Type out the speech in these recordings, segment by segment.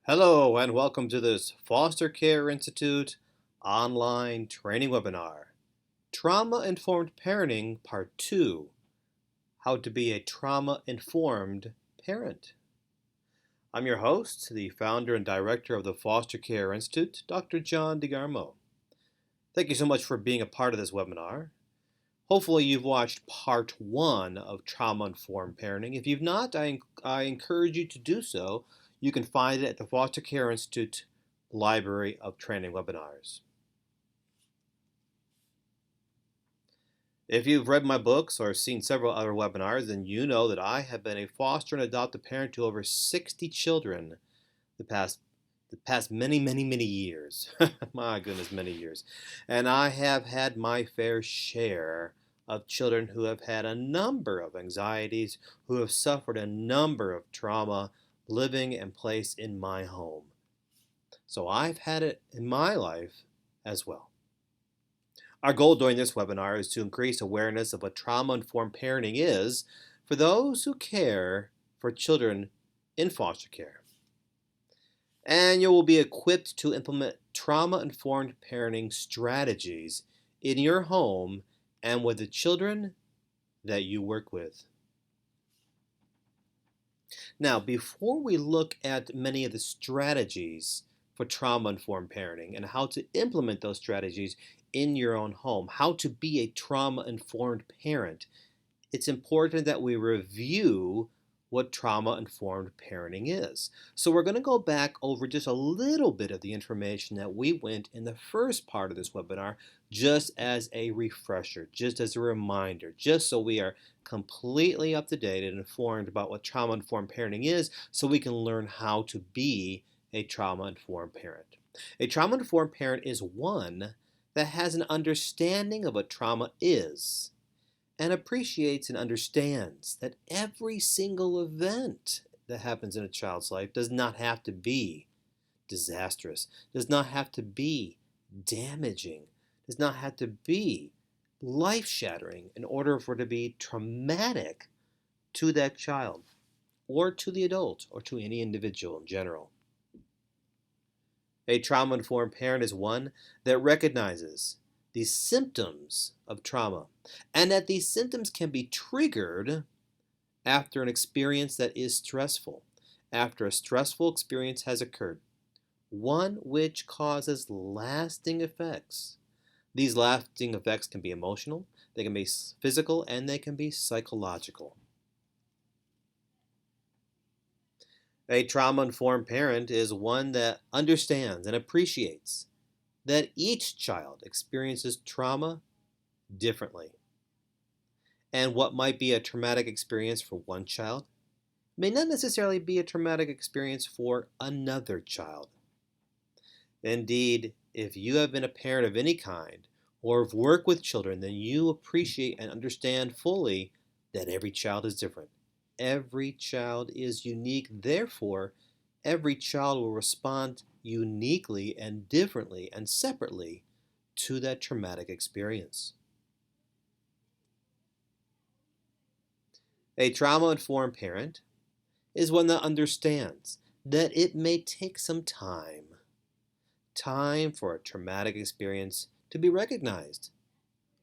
Hello and welcome to this Foster Care Institute online training webinar. Trauma-Informed Parenting Part 2, How to be a Trauma-Informed Parent. I'm your host, the founder and director of the Foster Care Institute, Dr. John DeGarmo. Thank you so much for being a part of this webinar. Hopefully you've watched Part 1 of Trauma-Informed Parenting. If you've not, I encourage you to do so. You can find it at the Foster Care Institute Library of Training Webinars. If you've read my books or seen several other webinars, then you know that I have been a foster and adoptive parent to over 60 children the past many years. My goodness, many years. And I have had my fair share of children who have had a number of anxieties, who have suffered a number of trauma living and placed in my home. So I've had it in my life as well. Our goal during this webinar is to increase awareness of what trauma-informed parenting is for those who care for children in foster care. And you will be equipped to implement trauma-informed parenting strategies in your home and with the children that you work with. Now, before we look at many of the strategies for trauma-informed parenting and how to implement those strategies in your own home, how to be a trauma-informed parent, it's important that we review what trauma-informed parenting is. So we're going to go back over just a little bit of the information that we went in the first part of this webinar, just as a refresher, just as a reminder, just so we are completely up to date and informed about what trauma-informed parenting is, so we can learn how to be a trauma-informed parent. A trauma-informed parent is one that has an understanding of what trauma is and appreciates and understands that every single event that happens in a child's life does not have to be disastrous, does not have to be damaging, does not have to be life-shattering in order for it to be traumatic to that child or to the adult or to any individual in general. A trauma-informed parent is one that recognizes the symptoms of trauma and that these symptoms can be triggered after an experience that is stressful, after a stressful experience has occurred, one which causes lasting effects. These lasting effects can be emotional, they can be physical, and they can be psychological. A trauma-informed parent is one that understands and appreciates that each child experiences trauma differently. And what might be a traumatic experience for one child may not necessarily be a traumatic experience for another child. Indeed, if you have been a parent of any kind or have worked with children, then you appreciate and understand fully that every child is different. Every child is unique, therefore, every child will respond uniquely and differently and separately to that traumatic experience. A trauma-informed parent is one that understands that it may take some time for a traumatic experience to be recognized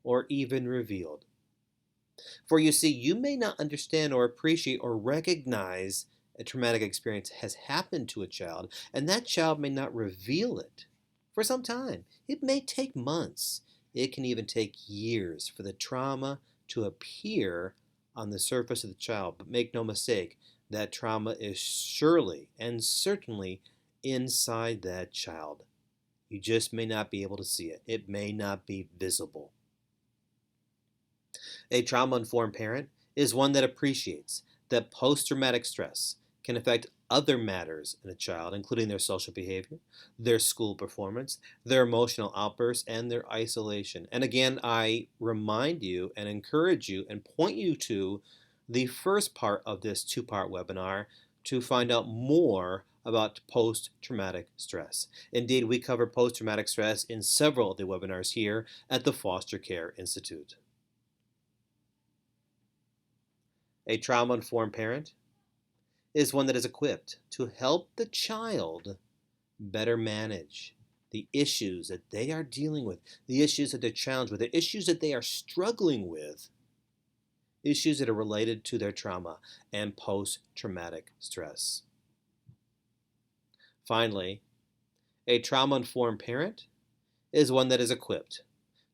or even revealed. For you see, you may not understand or appreciate or recognize a traumatic experience has happened to a child, and that child may not reveal it for some time. It may take months. It can even take years for the trauma to appear on the surface of the child. But make no mistake, that trauma is surely and certainly inside that child. You just may not be able to see it. It may not be visible. A trauma-informed parent is one that appreciates that post-traumatic stress can affect other matters in a child, including their social behavior, their school performance, their emotional outbursts, and their isolation. And again, I remind you and encourage you and point you to the first part of this two-part webinar to find out more about post-traumatic stress. Indeed, we cover post-traumatic stress in several of the webinars here at the Foster Care Institute. A trauma-informed parent is one that is equipped to help the child better manage the issues that they are dealing with, the issues that they're challenged with, the issues that they are struggling with, issues that are related to their trauma and post-traumatic stress. Finally, a trauma-informed parent is one that is equipped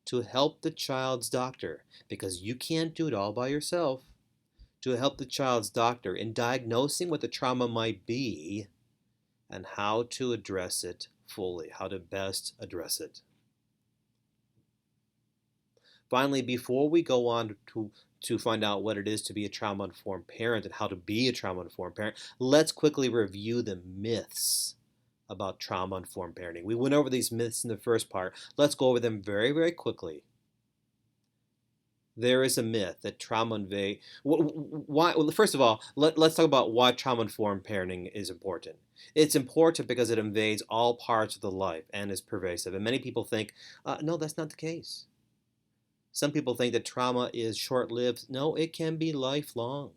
to help the child's doctor, because you can't do it all by yourself, to help the child's doctor in diagnosing what the trauma might be and how to address it fully, how to best address it. Finally, before we go on to find out what it is to be a trauma-informed parent and how to be a trauma-informed parent, let's quickly review the myths about trauma-informed parenting. We went over these myths in the first part. Let's go over them very, very quickly. There is a myth that first of all, let's talk about why trauma-informed parenting is important. It's important because it invades all parts of the life and is pervasive. And many people think, no, that's not the case. Some people think that trauma is short-lived. No, it can be lifelong.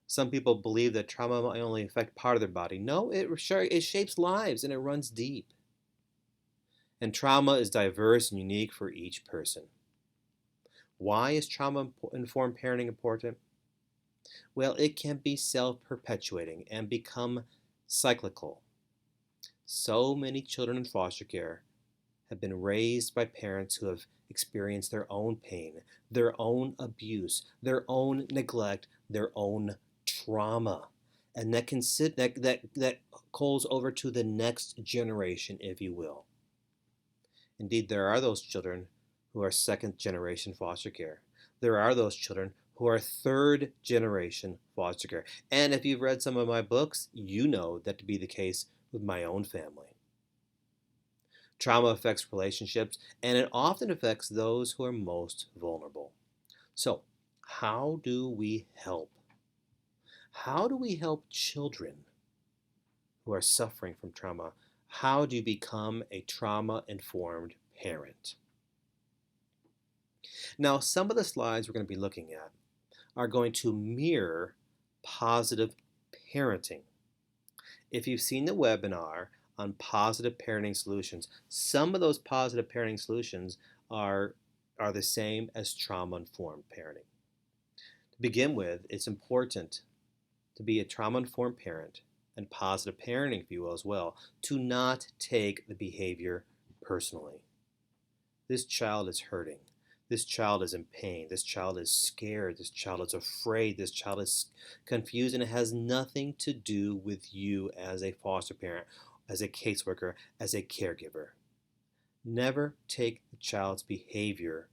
Some people believe that trauma might only affect part of their body. No, it shapes lives and it runs deep. And trauma is diverse and unique for each person. Why is trauma-informed parenting important? Well, it can be self-perpetuating and become cyclical. So many children in foster care have been raised by parents who have experienced their own pain, their own abuse, their own neglect, their own trauma. And that calls over to the next generation, if you will. Indeed, there are those children who are second-generation foster care. There are those children who are third-generation foster care. And if you've read some of my books, you know that to be the case with my own family. Trauma affects relationships, and it often affects those who are most vulnerable. So, how do we help? How do we help children who are suffering from trauma? How do you become a trauma-informed parent? Now, some of the slides we're going to be looking at are going to mirror positive parenting. If you've seen the webinar on positive parenting solutions, some of those positive parenting solutions are the same as trauma-informed parenting. To begin with, it's important to be a trauma-informed parent and positive parenting, if you will, as well, to not take the behavior personally. This child is hurting. This child is in pain. This child is scared. This child is afraid. This child is confused, and it has nothing to do with you as a foster parent, as a caseworker, as a caregiver. Never take the child's behavior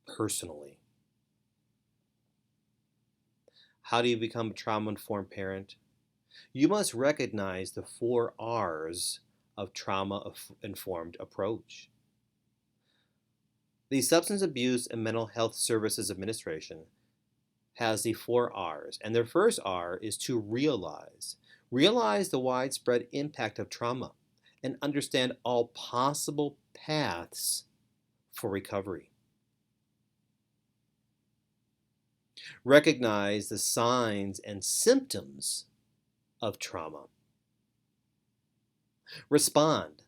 personally. How do you become a trauma-informed parent? You must recognize the 4 R's of trauma-informed approach. The Substance Abuse and Mental Health Services Administration has the 4 R's, and their first R is to realize. Realize the widespread impact of trauma and understand all possible paths for recovery. Recognize the signs and symptoms of trauma. Respond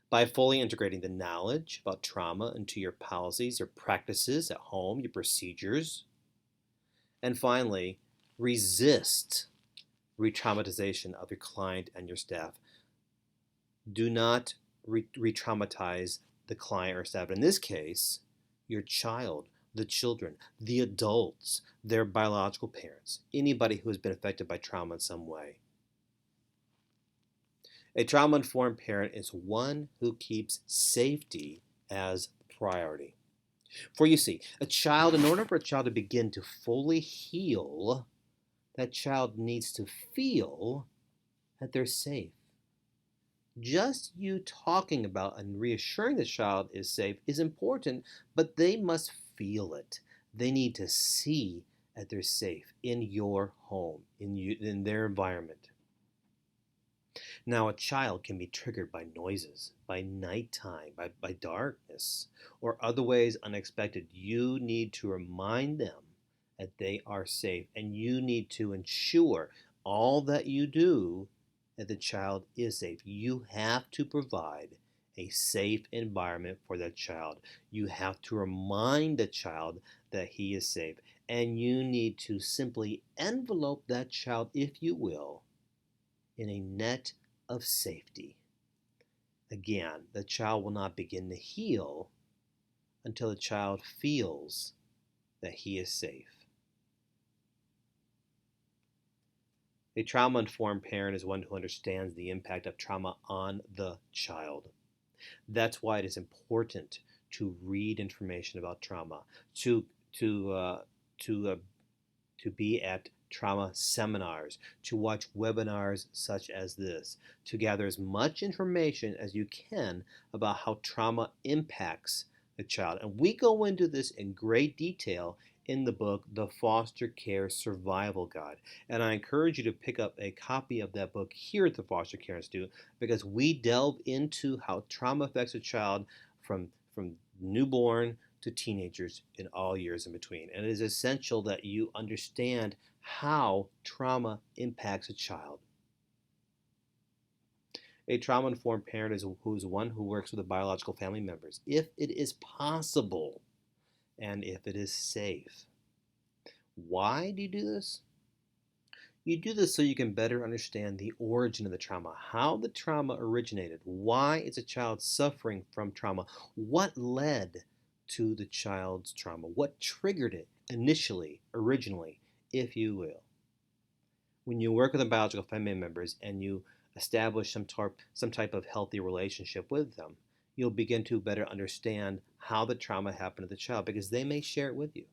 by fully integrating the knowledge about trauma into your policies, your practices at home, your procedures. And finally, resist re-traumatization of your client and your staff. Do not re-traumatize the client or staff. In this case, your child, the children, the adults, their biological parents, anybody who has been affected by trauma in some way. A trauma-informed parent is one who keeps safety as priority. For you see, in order for a child to begin to fully heal, that child needs to feel that they're safe. Just you talking about and reassuring the child is safe is important, but they must feel it. They need to see that they're safe in your home, in their environment. Now, a child can be triggered by noises, by nighttime, by darkness, or other ways unexpected. You need to remind them that they are safe. And you need to ensure all that you do that the child is safe. You have to provide a safe environment for that child. You have to remind the child that he is safe. And you need to simply envelope that child, if you will, in a net of safety. Again, the child will not begin to heal until the child feels that he is safe. A trauma-informed parent is one who understands the impact of trauma on the child. That's why it is important to read information about trauma, to to uh, to uh, to be at trauma seminars, to watch webinars such as this, to gather as much information as you can about how trauma impacts the child. And we go into this in great detail in the book, The Foster Care Survival Guide. And I encourage you to pick up a copy of that book here at the Foster Care Institute because we delve into how trauma affects a child from newborn to teenagers in all years in between. And it is essential that you understand how trauma impacts a child. A trauma-informed parent is who's one who works with the biological family members, if it is possible and if it is safe. Why do you do this? You do this so you can better understand the origin of the trauma, how the trauma originated, why is a child suffering from trauma, what led to the child's trauma, what triggered it initially, originally, if you will. When you work with the biological family members and you establish some type of healthy relationship with them, you'll begin to better understand how the trauma happened to the child because they may share it with you.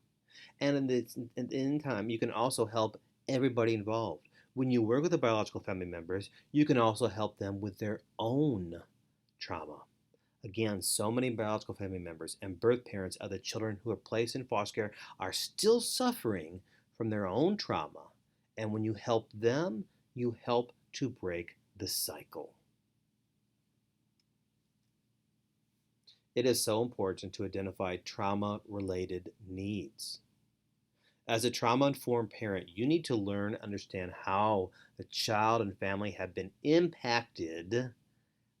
And in the meantime, you can also help everybody involved. When you work with the biological family members, you can also help them with their own trauma. Again, so many biological family members and birth parents of the children who are placed in foster care are still suffering from their own trauma. And when you help them, you help to break the cycle. It is so important to identify trauma-related needs. As a trauma-informed parent, you need to learn and understand how the child and family have been impacted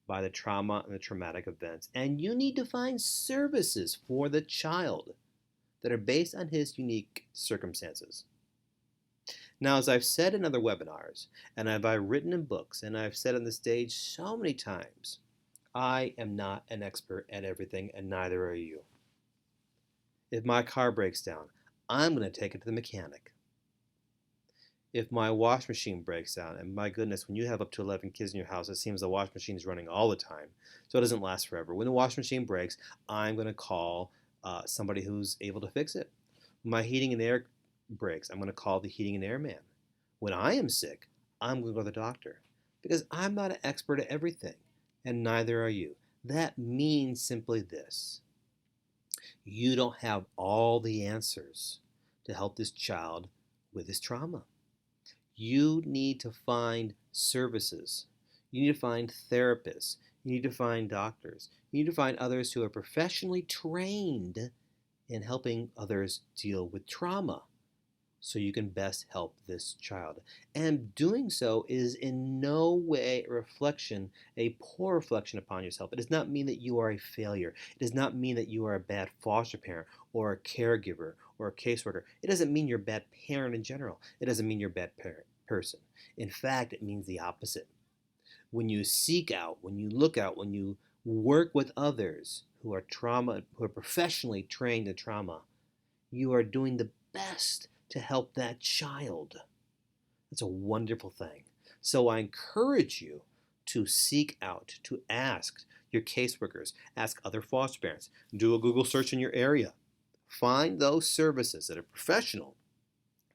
by the trauma and the traumatic events. And you need to find services for the child that are based on his unique circumstances. Now, as I've said in other webinars, and I've written in books, and I've said on the stage so many times, I am not an expert at everything, and neither are you. If my car breaks down, I'm going to take it to the mechanic. If my wash machine breaks down, and my goodness, when you have up to 11 kids in your house, it seems the wash machine is running all the time, so it doesn't last forever. When the wash machine breaks, I'm going to call somebody who's able to fix it. When my heating and air breaks, I'm going to call the heating and air man. When I am sick, I'm going to go to the doctor because I'm not an expert at everything, and neither are you. That means simply this. You don't have all the answers to help this child with his trauma. You need to find services. You need to find therapists. You need to find doctors. You need to find others who are professionally trained in helping others deal with trauma so you can best help this child. And doing so is in no way a reflection, a poor reflection upon yourself. It does not mean that you are a failure. It does not mean that you are a bad foster parent or a caregiver or a caseworker. It doesn't mean you're a bad parent in general. It doesn't mean you're a bad person. In fact, it means the opposite. When you seek out, when you look out, when you work with others who are professionally trained in trauma, you are doing the best to help that child. That's a wonderful thing. So I encourage you to seek out, to ask your caseworkers, ask other foster parents, do a Google search in your area. Find those services that are professional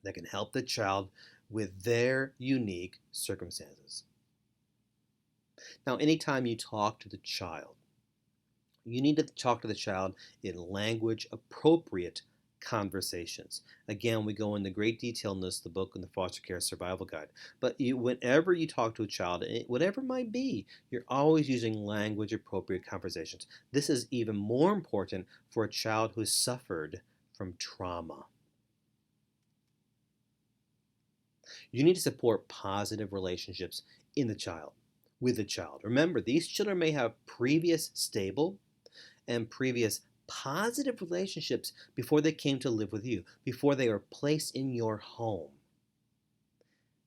that can help the child with their unique circumstances. Now, anytime you talk to the child, you need to talk to the child in language appropriate conversations. Again, we go into great detail in this, the book and the Foster Care Survival Guide. But whenever you talk to a child, whatever it might be, you're always using language appropriate conversations. This is even more important for a child who has suffered from trauma. You need to support positive relationships in the child, with the child. Remember, these children may have previous stable and previous positive relationships before they came to live with you, before they are placed in your home.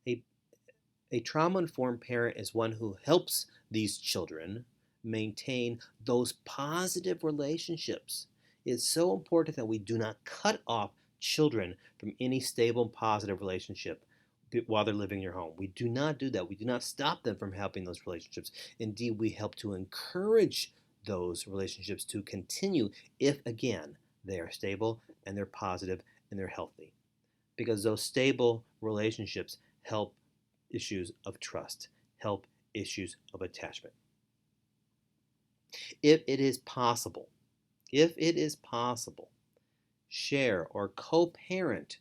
A, a trauma informed parent is one who helps these children maintain those positive relationships. It's so important that we do not cut off children from any stable and positive relationship while they're living in your home. We do not do that. We do not stop them from having those relationships. Indeed, we help to encourage those relationships to continue if, again, they are stable and they're positive and they're healthy. Because those stable relationships help issues of trust, help issues of attachment. If it is possible, share or co-parent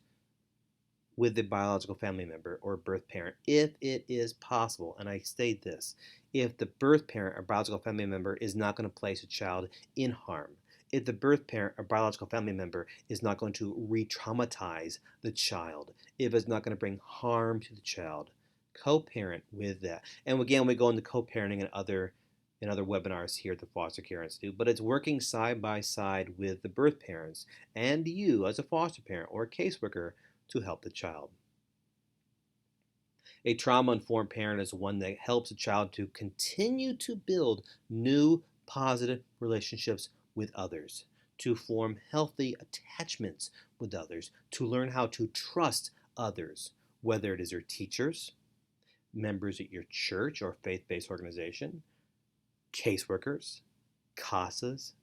with the biological family member or birth parent if it is possible. And I state this: if the birth parent or biological family member is not going to place a child in harm, if the birth parent or biological family member is not going to re-traumatize the child, if it's not going to bring harm to the child, co-parent with that. And again, we go into co-parenting in other webinars here at the Foster Care Institute, but it's working side by side with the birth parents and you as a foster parent or a caseworker to help the child. A trauma-informed parent is one that helps a child to continue to build new positive relationships with others, to form healthy attachments with others, to learn how to trust others, whether it is your teachers, members at your church or faith-based organization, caseworkers, CASAs,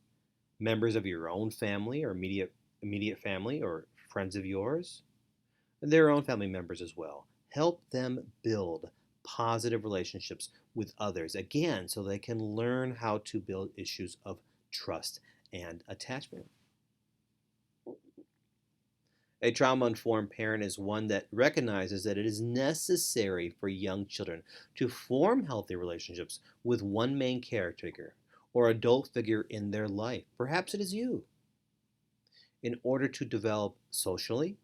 members of your own family or immediate family or friends of yours, and their own family members as well. Help them build positive relationships with others, again, so they can learn how to build issues of trust and attachment. A trauma-informed parent is one that recognizes that it is necessary for young children to form healthy relationships with one main caretaker or adult figure in their life. Perhaps it is you. In order to develop socially,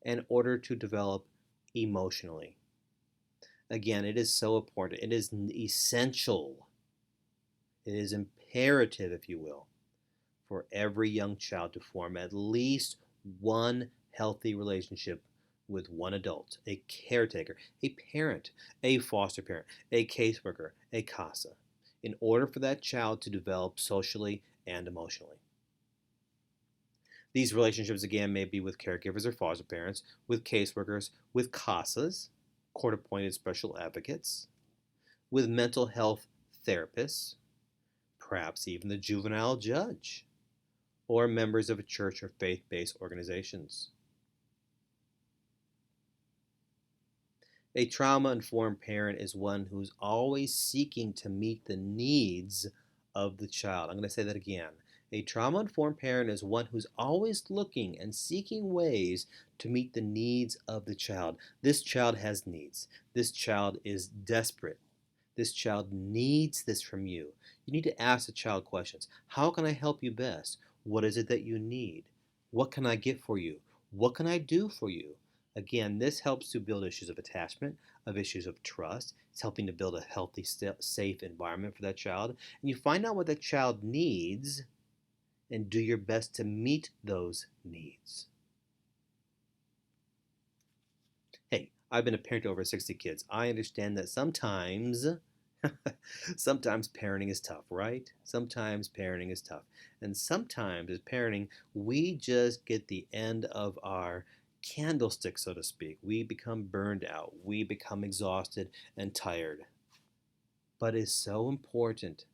in order to develop emotionally. Again, it is so important. It is essential. It is imperative, if you will, for every young child to form at least one healthy relationship with one adult, a caretaker, a parent, a foster parent, a caseworker, a CASA, in order for that child to develop socially and emotionally. These relationships, again, may be with caregivers or foster parents, with caseworkers, with CASAs, court-appointed special advocates, with mental health therapists, perhaps even the juvenile judge, or members of a church or faith-based organizations. A trauma-informed parent is one who's always seeking to meet the needs of the child. I'm going to say that again. A trauma-informed parent is one who's always looking and seeking ways to meet the needs of the child. This child has needs. This child is desperate. This child needs this from you. You need to ask the child questions. How can I help you best? What is it that you need? What can I get for you? What can I do for you? Again, this helps to build issues of attachment, of issues of trust. It's helping to build a healthy, safe environment for that child. And you find out what that child needs and do your best to meet those needs. Hey, I've been a parent to over 60 kids. I understand that sometimes parenting is tough, right? Sometimes parenting is tough. And sometimes as parenting, we just get the end of our candlestick, so to speak. We become burned out. We become exhausted and tired. But it's so important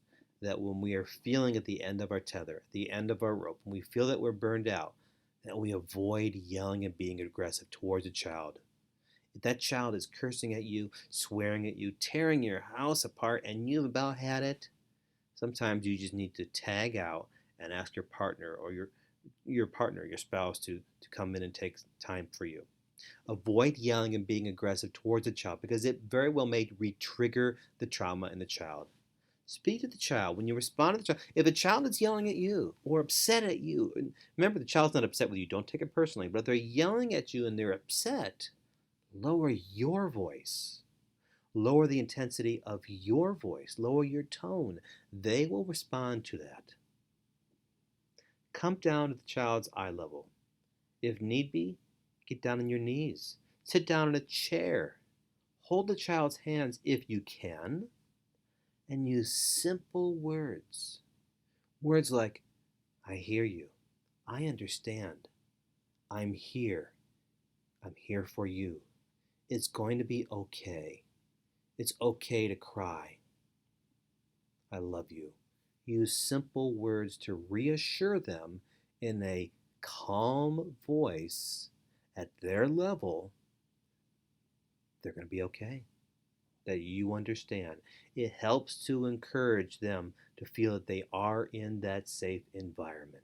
that when we are feeling at the end of our tether, at the end of our rope, when we feel that we're burned out, that we avoid yelling and being aggressive towards a child. If that child is cursing at you, swearing at you, tearing your house apart, and you've about had it, sometimes you just need to tag out and ask your partner or your partner, your spouse, to come in and take time for you. Avoid yelling and being aggressive towards the child because it very well may re-trigger the trauma in the child. Speak to the child. When you respond to the child, if the child is yelling at you or upset at you, and remember the child's not upset with you, don't take it personally, but if they're yelling at you and they're upset, Lower your voice. Lower the intensity of your voice. Lower your tone. They will respond to that. Come down to the child's eye level. If need be, get down on your knees. Sit down in a chair. Hold the child's hands if you can, and use simple words. Words like, I hear you. I understand. I'm here. I'm here for you. It's going to be okay. It's okay to cry. I love you. Use simple words to reassure them in a calm voice at their level. They're going to be okay. That you understand. It helps to encourage them to feel that they are in that safe environment.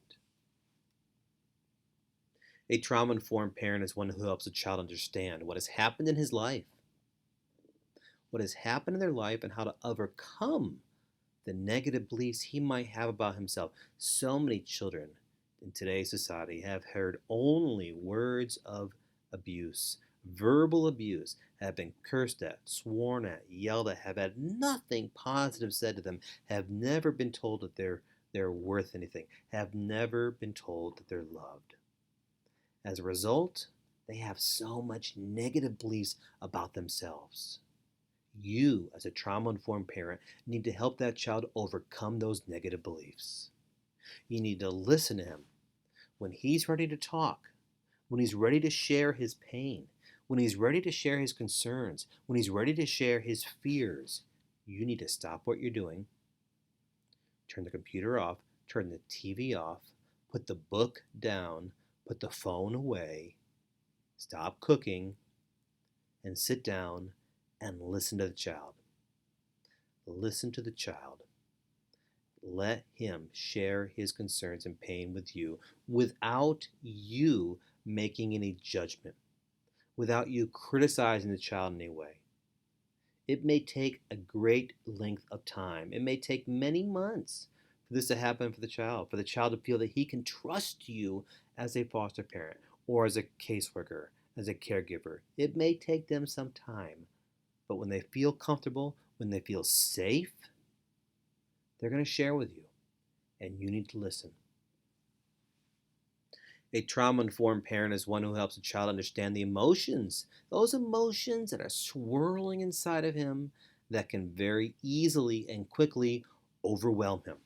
A trauma informed parent is one who helps a child understand what has happened in his life, what has happened in their life, and how to overcome the negative beliefs he might have about himself. So many children in today's society have heard only words of abuse, verbal abuse, have been cursed at, sworn at, yelled at, have had nothing positive said to them, have never been told that they're worth anything, have never been told that they're loved. As a result, they have so much negative beliefs about themselves. You, as a trauma-informed parent, need to help that child overcome those negative beliefs. You need to listen to him when he's ready to talk, when he's ready to share his pain, when he's ready to share his concerns, when he's ready to share his fears. You need to stop what you're doing, turn the computer off, turn the TV off, put the book down, put the phone away, stop cooking, and sit down and listen to the child. Listen to the child. Let him share his concerns and pain with you without you making any judgment, without you criticizing the child in any way. It may take a great length of time. It may take many months for this to happen for the child to feel that he can trust you as a foster parent or as a caseworker, as a caregiver. It may take them some time, but when they feel comfortable, when they feel safe, they're going to share with you, and you need to listen. A trauma-informed parent is one who helps a child understand the emotions, those emotions that are swirling inside of him that can very easily and quickly overwhelm him.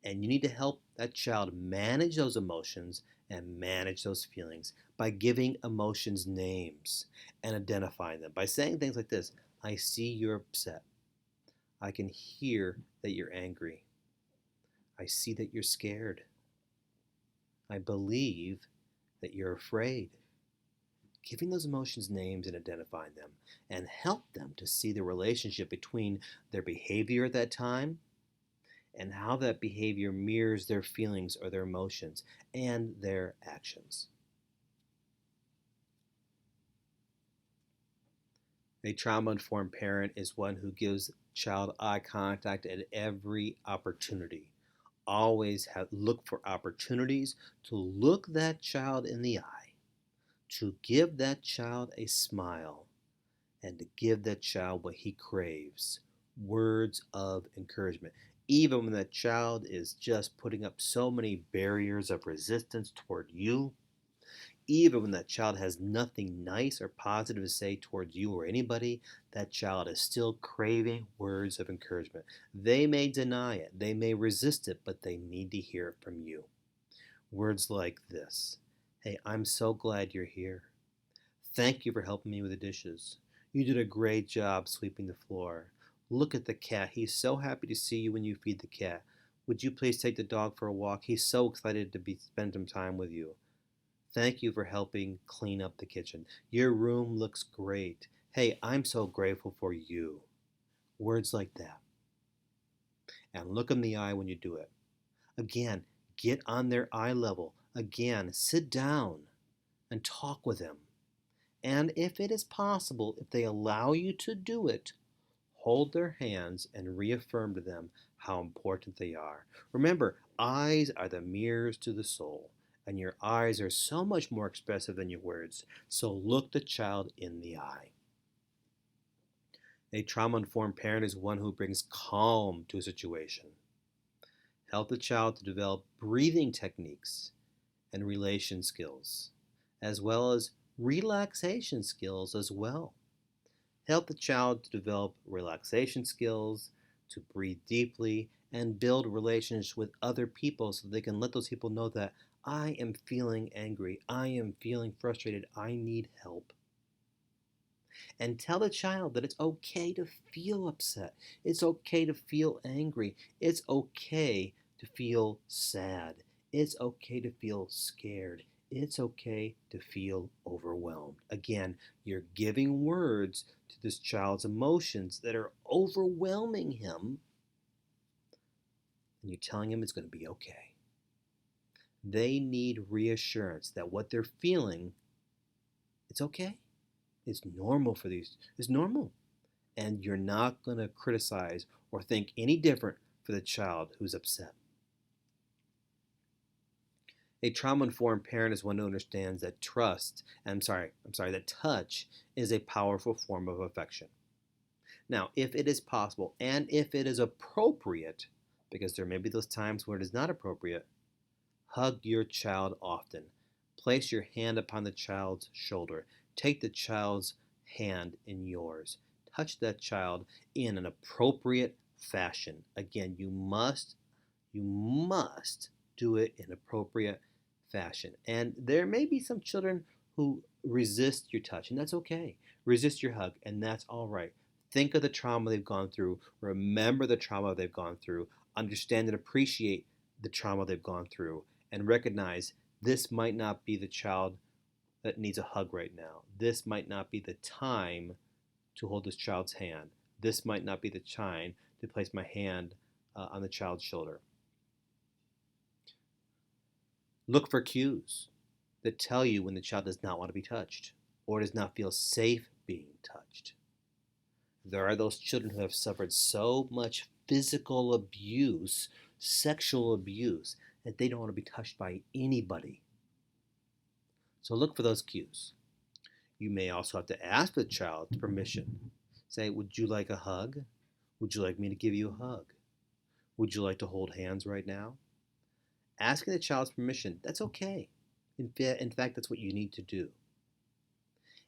And you need to help that child manage those emotions and manage those feelings by giving emotions names and identifying them. By saying things like this, I see you're upset. I can hear that you're angry. I see that you're scared. I believe that you're afraid. Giving those emotions names and identifying them and help them to see the relationship between their behavior at that time and how that behavior mirrors their feelings or their emotions and their actions. A trauma-informed parent is one who gives child eye contact at every opportunity. Always look for opportunities to look that child in the eye, to give that child a smile, and to give that child what he craves, words of encouragement. Even when that child is just putting up so many barriers of resistance toward you, even when that child has nothing nice or positive to say towards you or anybody, that child is still craving words of encouragement. They may deny it, they may resist it, but they need to hear it from you. Words like this: Hey, I'm so glad you're here. Thank you for helping me with the dishes. You did a great job sweeping the floor. Look at the cat. He's so happy to see you when you feed the cat. Would you please take the dog for a walk? He's so excited to spend some time with you. Thank you for helping clean up the kitchen. Your room looks great. Hey, I'm so grateful for you. Words like that. And look them in the eye when you do it. Again, get on their eye level. Again, sit down and talk with them. And if it is possible, if they allow you to do it, hold their hands and reaffirm to them how important they are. Remember, eyes are the mirrors to the soul. And your eyes are so much more expressive than your words. So look the child in the eye. A trauma-informed parent is one who brings calm to a situation. Help the child to develop breathing techniques and relation skills, as well as relaxation skills as well. Help the child to develop relaxation skills, to breathe deeply, and build relationships with other people so they can let those people know that I am feeling angry, I am feeling frustrated, I need help. And tell the child that it's okay to feel upset, it's okay to feel angry, it's okay to feel sad, it's okay to feel scared, it's okay to feel overwhelmed. Again, you're giving words to this child's emotions that are overwhelming him, and you're telling him it's going to be okay. They need reassurance that what they're feeling, it's okay. It's normal for these. It's normal. And you're not going to criticize or think any different for the child who's upset. A trauma-informed parent is one who understands that that touch is a powerful form of affection. Now, if it is possible and if it is appropriate, because there may be those times where it is not appropriate, hug your child often. Place your hand upon the child's shoulder. Take the child's hand in yours. Touch that child in an appropriate fashion. Again, you must do it in appropriate fashion. And there may be some children who resist your touch, and that's okay. Resist your hug, and that's all right. Think of the trauma they've gone through. Remember the trauma they've gone through. Understand and appreciate the trauma they've gone through, and recognize this might not be the child that needs a hug right now. This might not be the time to hold this child's hand. This might not be the time to place my hand on the child's shoulder. Look for cues that tell you when the child does not want to be touched or does not feel safe being touched. There are those children who have suffered so much physical abuse, sexual abuse, that they don't want to be touched by anybody. So look for those cues. You may also have to ask the child permission. Say, would you like a hug? Would you like me to give you a hug? Would you like to hold hands right now? Asking the child's permission, that's okay. In fact, that's what you need to do.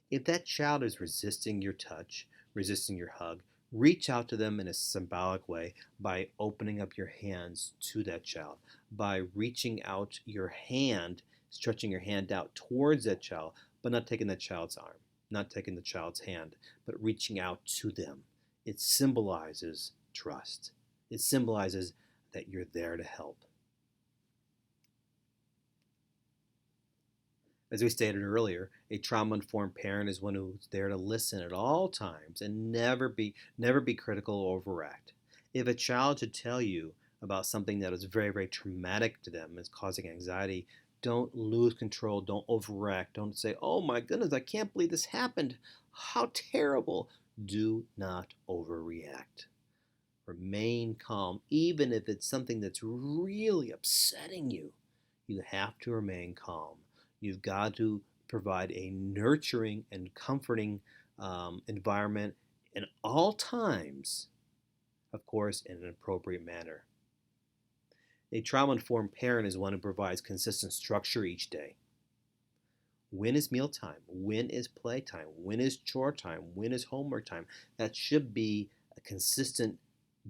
If that child is resisting your touch, resisting your hug, reach out to them in a symbolic way by opening up your hands to that child, by reaching out your hand, stretching your hand out towards that child, but not taking that child's arm, not taking the child's hand, but reaching out to them. It symbolizes trust. It symbolizes that you're there to help. As we stated earlier, a trauma-informed parent is one who's there to listen at all times and never be critical or overact. If a child should tell you about something that is very, very traumatic to them, is causing anxiety, don't lose control, don't overact, don't say, oh my goodness, I can't believe this happened. How terrible. Do not overreact. Remain calm, even if it's something that's really upsetting you. You have to remain calm. You've got to provide a nurturing and comforting environment in all times, of course, in an appropriate manner. A trauma-informed parent is one who provides consistent structure each day. When is mealtime? When is playtime? When is chore time? When is homework time? That should be a consistent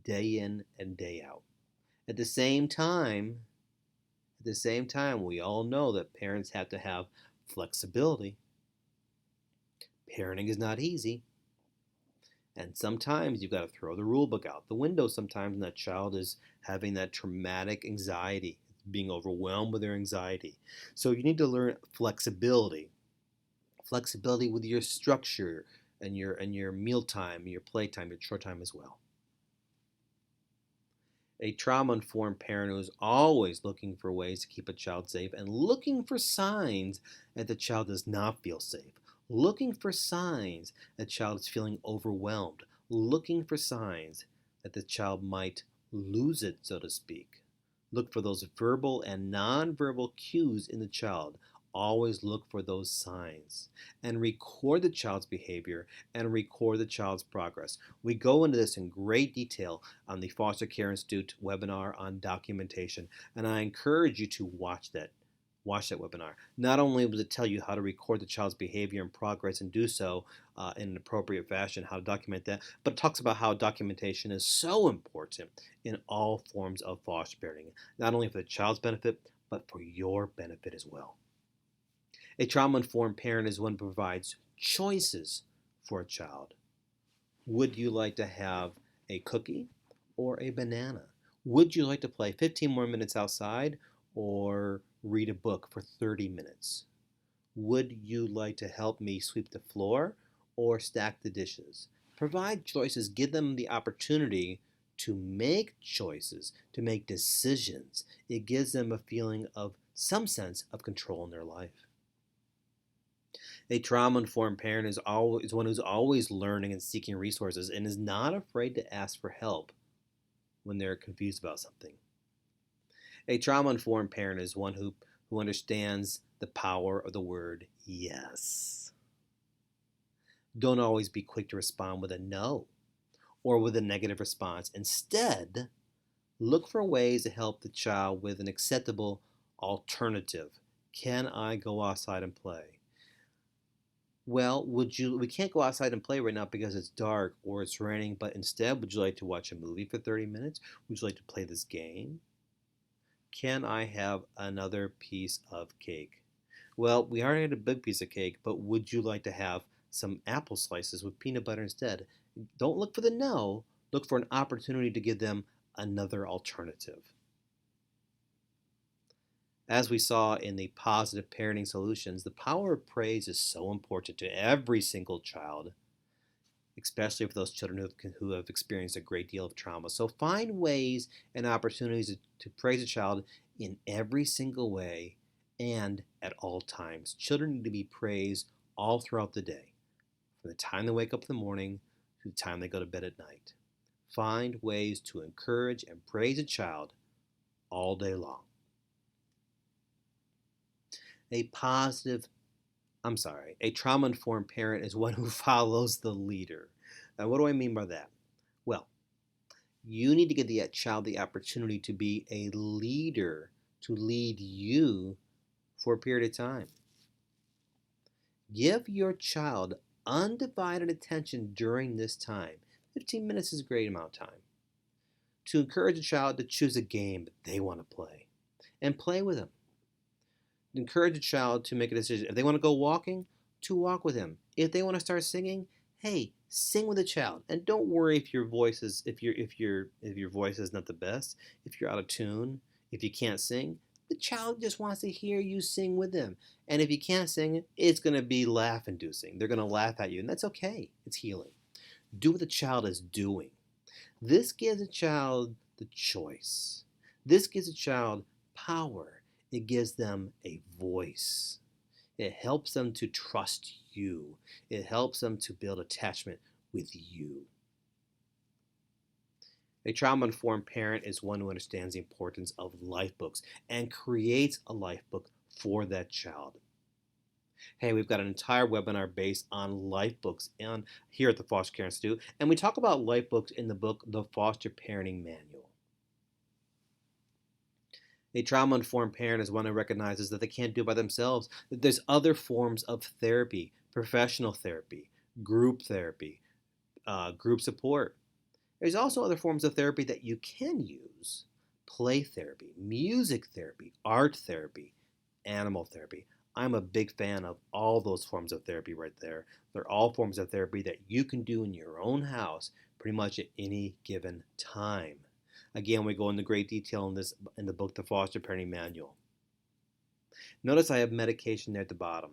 day in and day out. At the same time, we all know that parents have to have flexibility. Parenting is not easy. And sometimes you've got to throw the rule book out the window sometimes when that child is having that traumatic anxiety, being overwhelmed with their anxiety. So you need to learn flexibility. Flexibility with your structure and your mealtime, your playtime, your chore time as well. A trauma-informed parent who is always looking for ways to keep a child safe and looking for signs that the child does not feel safe. Looking for signs that the child is feeling overwhelmed. Looking for signs that the child might lose it, so to speak. Look for those verbal and nonverbal cues in the child. Always look for those signs and record the child's behavior and record the child's progress. We go into this in great detail on the Foster Care Institute webinar on documentation, and I encourage you to watch that. Watch that webinar. Not only will it tell you how to record the child's behavior and progress and do so in an appropriate fashion, how to document that, but it talks about how documentation is so important in all forms of foster parenting, not only for the child's benefit, but for your benefit as well. A trauma-informed parent is one who provides choices for a child. Would you like to have a cookie or a banana? Would you like to play 15 more minutes outside or read a book for 30 minutes? Would you like to help me sweep the floor or stack the dishes? Provide choices. Give them the opportunity to make choices, to make decisions. It gives them a feeling of some sense of control in their life. A trauma-informed parent is one who's always learning and seeking resources and is not afraid to ask for help when they're confused about something. A trauma-informed parent is one who understands the power of the word yes. Don't always be quick to respond with a no or with a negative response. Instead, look for ways to help the child with an acceptable alternative. Can I go outside and play? Well, we can't go outside and play right now because it's dark or it's raining, but instead, would you like to watch a movie for 30 minutes? Would you like to play this game? Can I have another piece of cake? Well, we already had a big piece of cake, but would you like to have some apple slices with peanut butter instead? Don't look for the no, look for an opportunity to give them another alternative. As we saw in the positive parenting solutions, the power of praise is so important to every single child, especially for those children who have experienced a great deal of trauma. So find ways and opportunities to praise a child in every single way and at all times. Children need to be praised all throughout the day, from the time they wake up in the morning to the time they go to bed at night. Find ways to encourage and praise a child all day long. A trauma-informed parent is one who follows the leader. Now, what do I mean by that? Well, you need to give the child the opportunity to be a leader, to lead you for a period of time. Give your child undivided attention during this time. 15 minutes is a great amount of time. To encourage a child to choose a game that they want to play and play with them. Encourage a child to make a decision. If they want to go walking, to walk with him. If they want to start singing, hey, sing with the child. And don't worry if your voice is not the best, if you're out of tune, if you can't sing. The child just wants to hear you sing with them. And if you can't sing, it's going to be laugh-inducing. They're going to laugh at you, and that's okay. It's healing. Do what the child is doing. This gives a child the choice. This gives a child power. It gives them a voice. It helps them to trust you. It helps them to build attachment with you. A trauma-informed parent is one who understands the importance of life books and creates a life book for that child. Hey, we've got an entire webinar based on life books here at the Foster Care Institute, and we talk about life books in the book, The Foster Parenting Manual. A trauma-informed parent is one who recognizes that they can't do it by themselves, that there's other forms of therapy, professional therapy, group support. There's also other forms of therapy that you can use: play therapy, music therapy, art therapy, animal therapy. I'm a big fan of all those forms of therapy right there. They're all forms of therapy that you can do in your own house pretty much at any given time. Again, we go into great detail in the book, The Foster Parenting Manual. Notice I have medication there at the bottom.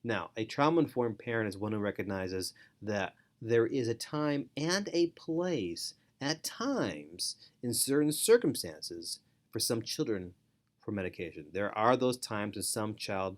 Now, a trauma-informed parent is one who recognizes that there is a time and a place, at times, in certain circumstances, for some children for medication. There are those times when some child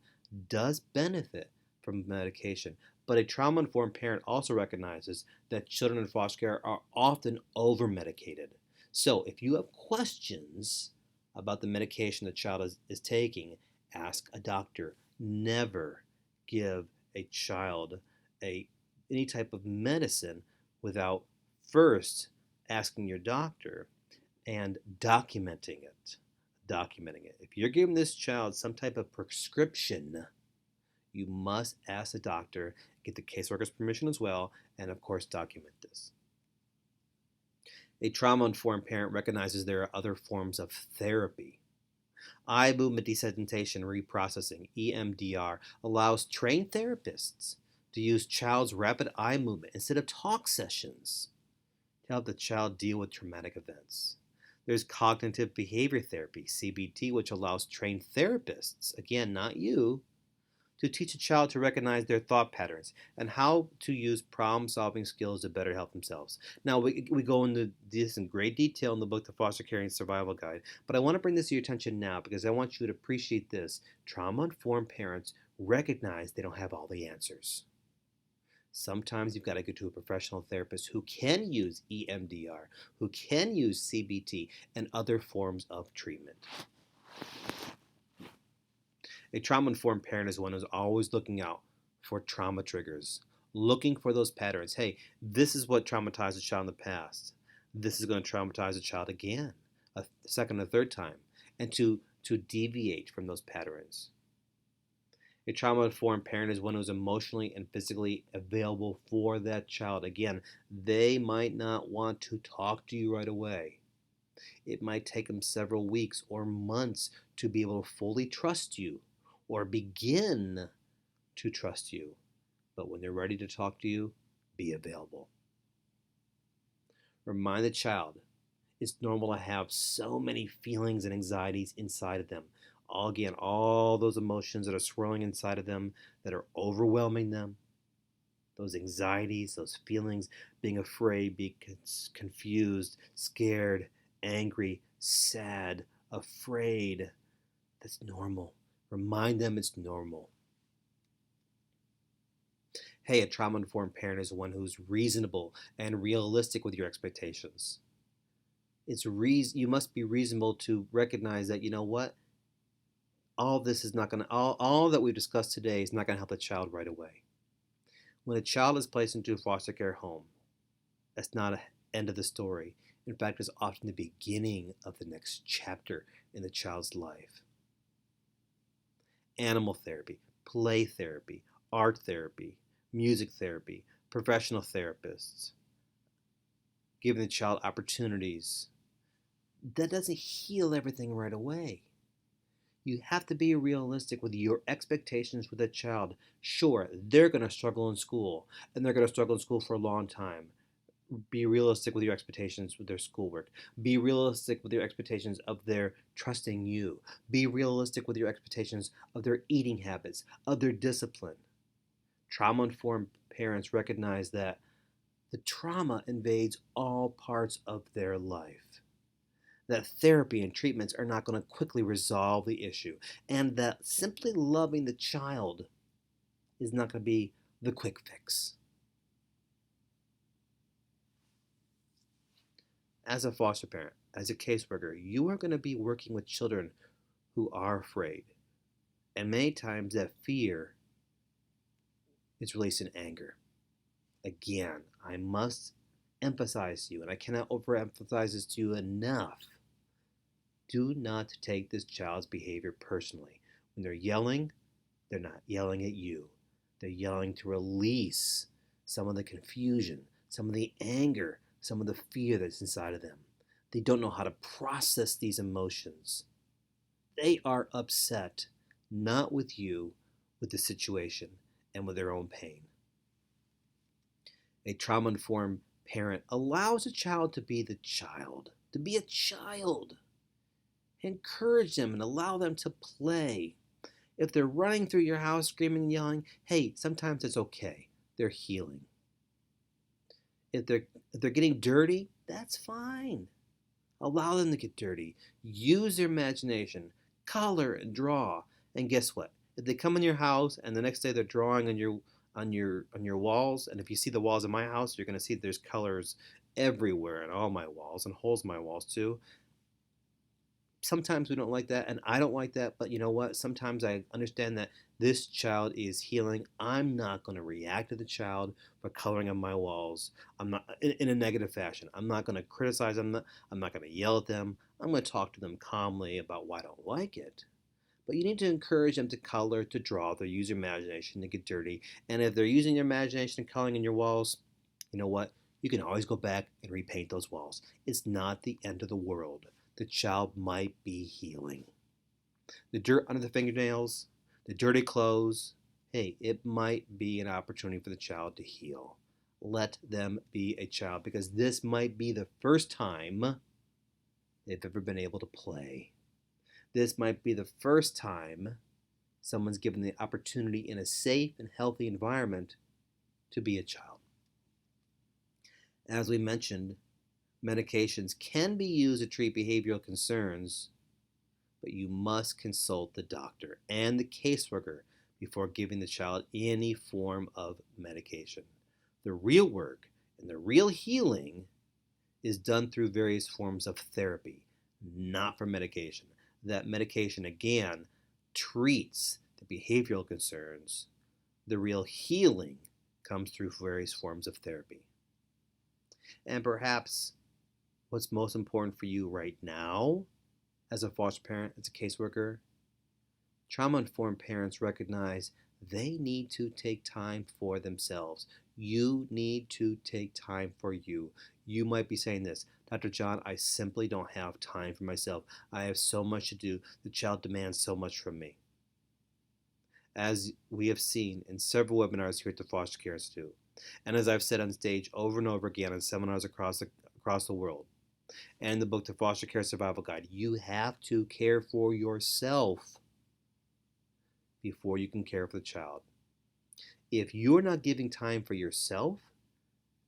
does benefit from medication, but a trauma-informed parent also recognizes that children in foster care are often over-medicated. So if you have questions about the medication the child is taking, ask a doctor. Never give a child a any type of medicine without first asking your doctor and documenting it. Documenting it. If you're giving this child some type of prescription, you must ask the doctor, get the caseworker's permission as well, and of course document this. A trauma-informed parent recognizes there are other forms of therapy. Eye movement desensitization reprocessing, EMDR, allows trained therapists to use child's rapid eye movement instead of talk sessions to help the child deal with traumatic events. There's cognitive behavior therapy, CBT, which allows trained therapists, again, not you, to teach a child to recognize their thought patterns and how to use problem-solving skills to better help themselves. Now, we go into this in great detail in the book, The Foster Caring Survival Guide, but I want to bring this to your attention now because I want you to appreciate this. Trauma-informed parents recognize they don't have all the answers. Sometimes you've got to go to a professional therapist who can use EMDR, who can use CBT, and other forms of treatment. A trauma-informed parent is one who's always looking out for trauma triggers, looking for those patterns. Hey, this is what traumatized a child in the past. This is going to traumatize a child again, a second or third time, and to deviate from those patterns. A trauma-informed parent is one who's emotionally and physically available for that child. Again, they might not want to talk to you right away. It might take them several weeks or months to be able to fully trust you or begin to trust you. But when they're ready to talk to you, be available. Remind the child it's normal to have so many feelings and anxieties inside of them. All those emotions that are swirling inside of them, that are overwhelming them, those anxieties, those feelings, being afraid, being confused, scared, angry, sad, afraid. That's normal. Remind them it's normal. Hey, a trauma-informed parent is one who's reasonable and realistic with your expectations. You must be reasonable to recognize that, you know what? All that we've discussed today is not going to help the child right away. When a child is placed into a foster care home, that's not an end of the story. In fact, it's often the beginning of the next chapter in the child's life. Animal therapy, play therapy, art therapy, music therapy, professional therapists, giving the child opportunities. That doesn't heal everything right away. You have to be realistic with your expectations with a child. Sure, they're going to struggle in school, and they're going to struggle in school for a long time. Be realistic with your expectations with their schoolwork. Be realistic with your expectations of their trusting you. Be realistic with your expectations of their eating habits, of their discipline. Trauma-informed parents recognize that the trauma invades all parts of their life. That therapy and treatments are not going to quickly resolve the issue, and that simply loving the child is not going to be the quick fix. As a foster parent, as a caseworker, you are going to be working with children who are afraid. And many times that fear is released in anger. Again, I must emphasize to you, and I cannot overemphasize this to you enough. Do not take this child's behavior personally. When they're yelling, they're not yelling at you. They're yelling to release some of the confusion, some of the anger, some of the fear that's inside of them. They don't know how to process these emotions. They are upset, not with you, with the situation and with their own pain. A trauma-informed parent allows a child to be the child, to be a child. Encourage them and allow them to play. If they're running through your house screaming and yelling, hey, sometimes it's okay. They're healing. If they're getting dirty, that's fine. Allow them to get dirty. Use their imagination. Color and draw. And guess what? If they come in your house and the next day they're drawing on your walls, and if you see the walls in my house, you're going to see there's colors everywhere on all my walls and holes in my walls too. Sometimes we don't like that, and I don't like that, but you know what? Sometimes I understand that this child is healing. I'm not going to react to the child for coloring on my walls. I'm not in a negative fashion. I'm not going to criticize them. I'm not going to yell at them. I'm going to talk to them calmly about why I don't like it. But you need to encourage them to color, to draw, to use their imagination, to get dirty. And if they're using their imagination and coloring in your walls, you know what? You can always go back and repaint those walls. It's not the end of the world. The child might be healing. The dirt under the fingernails, the dirty clothes, hey, it might be an opportunity for the child to heal. Let them be a child because this might be the first time they've ever been able to play. This might be the first time someone's given the opportunity in a safe and healthy environment to be a child. As we mentioned, medications can be used to treat behavioral concerns, but you must consult the doctor and the caseworker before giving the child any form of medication. The real work and the real healing is done through various forms of therapy, not for medication. That medication, again, treats the behavioral concerns. The real healing comes through various forms of therapy. And perhaps what's most important for you right now as a foster parent, as a caseworker, trauma-informed parents recognize they need to take time for themselves. You need to take time for you. You might be saying this, Dr. John, I simply don't have time for myself. I have so much to do. The child demands so much from me. As we have seen in several webinars here at the Foster Care Institute, and as I've said on stage over and over again in seminars across the world, and the book, The Foster Care Survival Guide, you have to care for yourself before you can care for the child. If you're not giving time for yourself,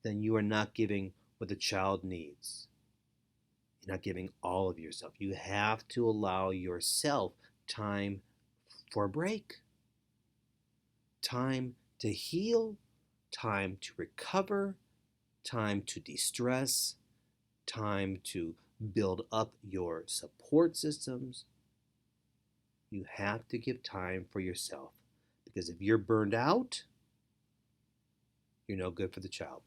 then you are not giving what the child needs. You're not giving all of yourself. You have to allow yourself time for a break, time to heal, time to recover, time to de-stress, time to build up your support systems. You have to give time for yourself because if you're burned out, you're no good for the child.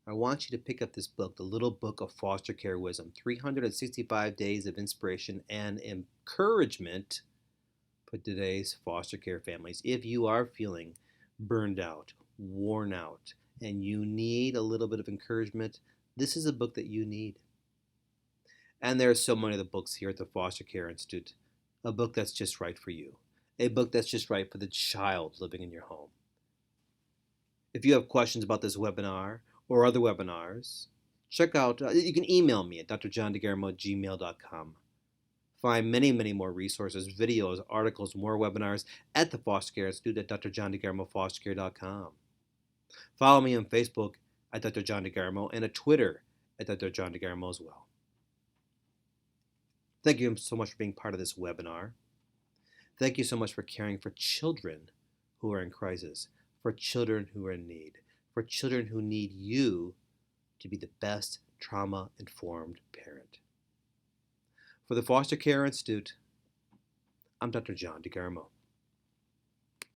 I want you to pick up this book, The Little Book of Foster Care Wisdom, 365 Days of Inspiration and Encouragement for today's foster care families. If you are feeling burned out, worn out, and you need a little bit of encouragement, this is a book that you need. And there are so many of the books here at the Foster Care Institute. A book that's just right for you. A book that's just right for the child living in your home. If you have questions about this webinar or other webinars, check out, you can email me at drjohndegarmo@gmail.com. Find many, many more resources, videos, articles, more webinars at the Foster Care Institute at drjohndegarmofostercare.com. Follow me on Facebook at Dr. John DeGarmo and at Twitter at Dr. John DeGarmo as well. Thank you so much for being part of this webinar. Thank you so much for caring for children who are in crisis, for children who are in need, for children who need you to be the best trauma-informed parent. For the Foster Care Institute, I'm Dr. John DeGarmo.